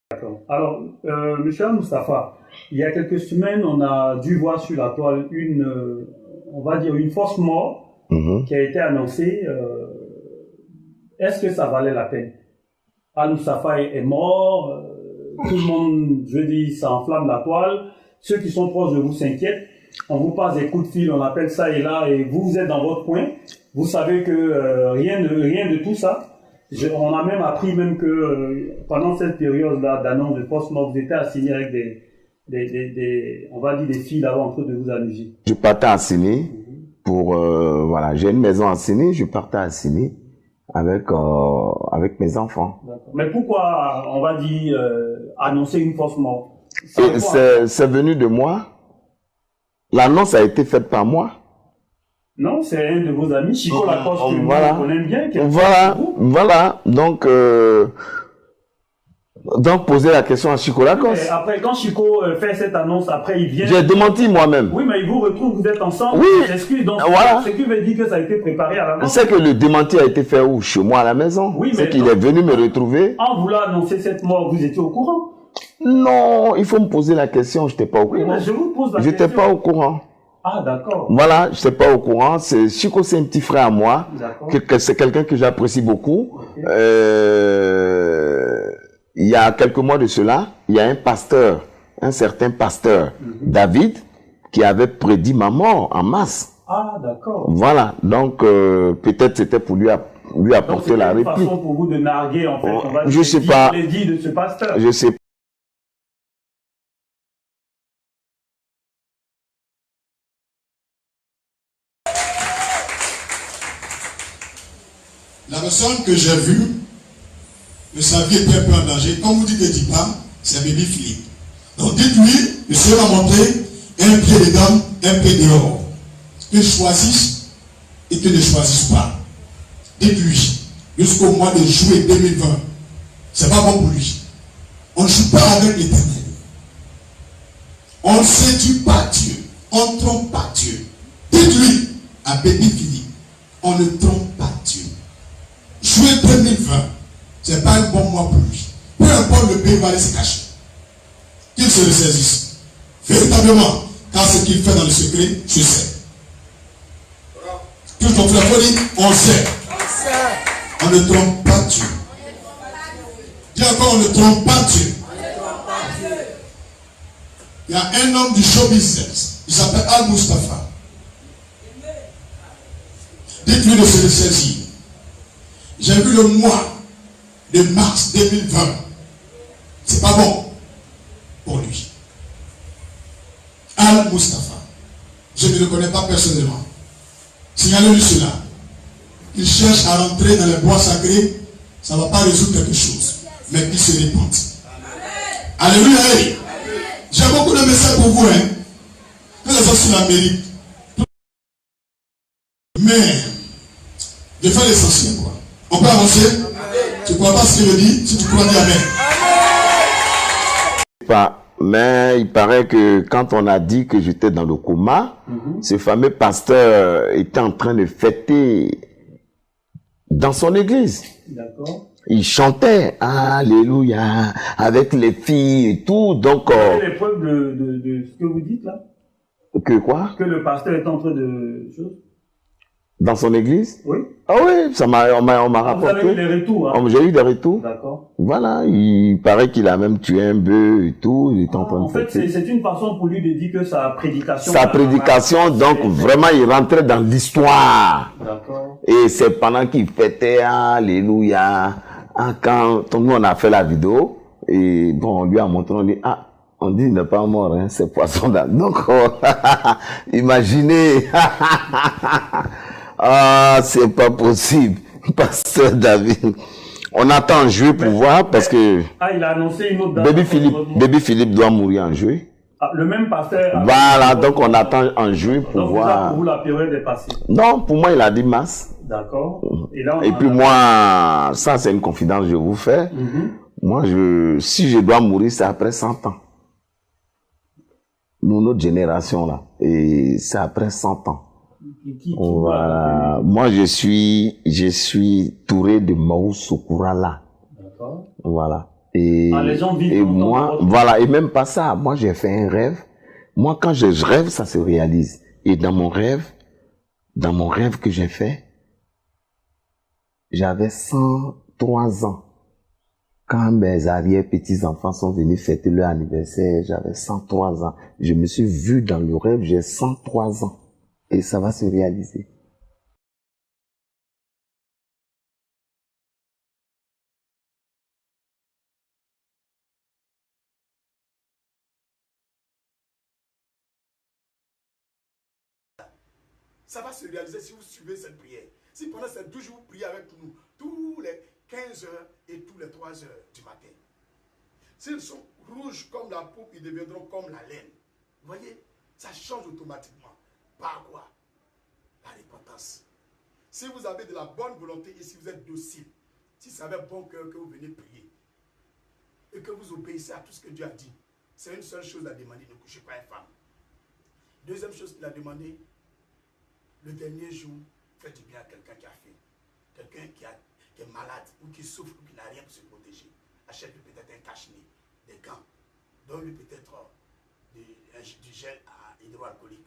Alors, monsieur Moustapha, il y a quelques semaines, on a dû voir sur la toile on va dire une fausse mort qui a été annoncée. Est-ce que ça valait la peine? Al-Moustapha est mort, tout le monde, je dis, ça enflamme la toile. Ceux qui sont proches de vous s'inquiètent. On vous passe des coups de fil, on appelle ça et là, et vous êtes dans votre coin. Vous savez que rien de tout ça. On a même appris que pendant cette période-là d'annonce de post-mort, vous étiez assigné avec on va dire des filles là-bas en train de vous amuser. Je partais à Séné pour, voilà, j'ai une maison à Séné, je partais à Séné avec mes enfants. Mais pourquoi, on va dire, annoncer une fausse mort? C'est venu de moi. L'annonce a été faite par moi. Non, c'est un de vos amis, Chico Lacoste, que voilà. on aime bien. Voilà. Donc, poser la question à Chico Lacoste. Mais après, quand Chico fait cette annonce, après, il vient... J'ai démenti moi-même. Oui, mais il vous retrouve, vous êtes ensemble. Oui. Excuse, donc, voilà. ce qui veut dire que ça a été préparé à l'avance. C'est que le démenti a été fait où? Chez moi à la maison. Oui, c'est qu'il est venu me retrouver. En voulant annoncer cette mort, vous étiez au courant? Non, il faut me poser la question, je n'étais pas au courant. Oui, mais je vous pose la question. J'étais pas au courant. Ah, d'accord. Voilà, je n'étais pas au courant. Chico, c'est un petit frère à moi. C'est quelqu'un que j'apprécie beaucoup. Okay. Il y a quelques mois de cela, il y a un certain pasteur, David, qui avait prédit ma mort en masse. Ah, d'accord. Voilà, donc peut-être c'était pour lui apporter la réplique. C'est une façon pour vous de narguer, en fait. On va je sais pas. Les dits de ce pasteur. Je sais pas. La personne que j'ai vue, que sa vie était un peu en danger, comme vous dites que dit pas, c'est Baby Philippe. Donc dites-lui, monsieur va montrer un pied dedans, un pied dehors. Qu'il choisisse et qu'il ne choisisse pas. Dites-lui, jusqu'au mois de juillet 2020, c'est pas bon pour lui. On ne joue pas avec l'Éternel. On ne séduit pas Dieu. On ne trompe pas Dieu. Dites-lui à Baby Philippe, on ne trompe pas Dieu. Juillet 2020, c'est pas un bon mois pour lui. Peu importe le pays va aller se cacher. Qu'il se ressaisisse. Véritablement, car ce qu'il fait dans le secret, je sais. Tout ton frère dit, on sait. On ne trompe pas Dieu. Dis encore, on ne trompe pas Dieu. Il y a un homme du show business. Il s'appelle Al-Moustapha. Dites-lui de se ressaisir. J'ai vu le mois de mars 2020. C'est pas bon pour lui. Al-Moustapha. Je ne le connais pas personnellement. Signalez-lui cela. Il cherche à rentrer dans les bois sacrés. Ça ne va pas résoudre quelque chose. Mais qu'il se répande. Alléluia. J'ai beaucoup de messages pour vous. Que les autres la méritent. Mais, je fais l'essentiel. On peut avancer? Tu ne crois pas ce qu'il me dit? Si tu crois, dis Amen. Pas. Mais il paraît que quand on a dit que j'étais dans le coma, ce fameux pasteur était en train de fêter dans son église. D'accord. Il chantait Alléluia avec les filles et tout. Donc, quelle est l'épreuve de ce que vous dites là? Que quoi? Que le pasteur est en train de... Dans son église? Oui. Ah oui, on m'a rapporté. Vous avez eu des retours, hein? J'ai eu des retours. D'accord. Voilà, il paraît qu'il a même tué un bœuf et tout. Il est en train de fait, c'est une façon pour lui de dire que sa prédication... Sa prédication, donc vraiment, il rentrait dans l'histoire. D'accord. Et c'est pendant qu'il fêtait Alléluia. Quand nous, on a fait la vidéo, et bon, on lui a montré, on dit, on dit, il n'est pas mort, hein, c'est poisson-là. Donc, imaginez... c'est pas possible, pasteur David. On attend en juillet pour voir parce que... il a annoncé une autre date. Baby Philippe doit mourir en juillet. Le même pasteur... Voilà, donc on attend en juillet pour voir... Pour vous, la période est passée. Non, pour moi, il a dit mars. D'accord. Et puis moi, ça c'est une confidence que je vous fais. Moi, si je dois mourir, c'est après 100 ans. Nous, notre génération là, et c'est après 100 ans. Voilà. Moi, je suis touré de Maou Soukourala. D'accord. Voilà. Et, les gens vivent et moi, voilà, et même pas ça. Moi, j'ai fait un rêve. Moi, quand je rêve, ça se réalise. Et dans mon rêve que j'ai fait, j'avais 103 ans. Quand mes arrière-petits-enfants sont venus fêter leur anniversaire, j'avais 103 ans. Je me suis vu dans le rêve, j'ai 103 ans. Et ça va se réaliser. Ça va se réaliser si vous suivez cette prière. Si pendant ces 12 jours, vous priez avec nous, tous les 15 heures et tous les 3 heures du matin. S'ils sont rouges comme la peau, ils deviendront comme la laine. Vous voyez, ça change automatiquement. Par quoi? La repentance. Si vous avez de la bonne volonté et si vous êtes docile, si c'est avec bon cœur que vous venez prier et que vous obéissez à tout ce que Dieu a dit, c'est une seule chose à demander, ne couchez pas une femme. Deuxième chose qu'il a demandé, le dernier jour, faites du bien à quelqu'un qui a faim, quelqu'un qui est malade ou qui souffre ou qui n'a rien pour se protéger. Achète-lui peut-être un cache-nez, des gants, donne-lui peut-être du gel hydroalcoolique.